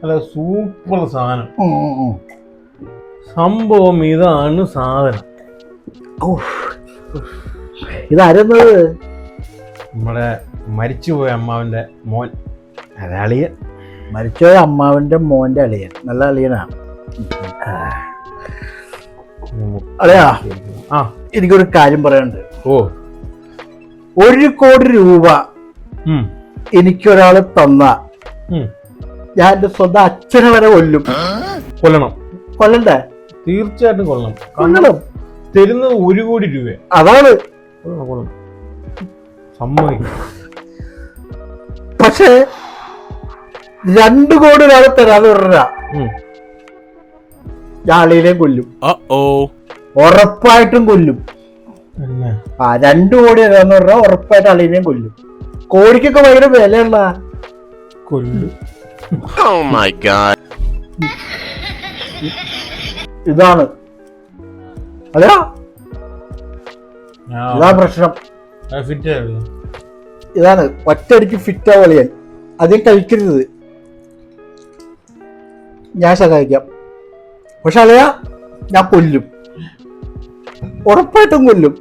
അല്ല സൂപ്പർ സാധനം. സംഭവം ഇതാണ് സാധനം. ഇതാരുന്നത്? നമ്മുടെ മരിച്ചുപോയ അമ്മാവന്റെ മോൻ, അളിയൻ. മരിച്ചുപോയ അമ്മാവന്റെ മോന്റെ അളിയൻ. നല്ല അളിയനാണ്. അളിയാ, എനിക്കൊരു കാര്യം പറയാനുണ്ട്. 1 കോടി രൂപ എനിക്കൊരാള് തന്ന ഞാൻ എന്റെ സ്വന്തം അച്ഛനെ വരെ കൊല്ലണം. കൊല്ലണ്ടേ? തീർച്ചയായിട്ടും കൊല്ലണം. തരുന്നത് 1 കോടി രൂപ. അതാണ് സമ്മതിക്കും. പക്ഷേ 2 കോടി ഒരാളെ തരാന്ന് പറഞ്ഞാ ഞാൻ അളിയനെയും കൊല്ലും. ഉറപ്പായിട്ടും കൊല്ലും. 2 കോടി തരാന്ന് പറഞ്ഞാൽ ഉറപ്പായിട്ട് അളിയനെയും കൊല്ലും. കോടിക്കൊക്കെ ഭയങ്കര വിലയുള്ള കൊല്ലും. ഇതാണ് അതാ പ്രശ്നം. ഇതാണ് ഒറ്റയടിക്ക് ഫിറ്റാ കളിയാൻ. അധികം കഴിക്കരുത്. ഞാൻ സഹായിക്കാം. പക്ഷെ അളിയാ, ഞാൻ കൊല്ലും. ഉറപ്പായിട്ടും കൊല്ലും.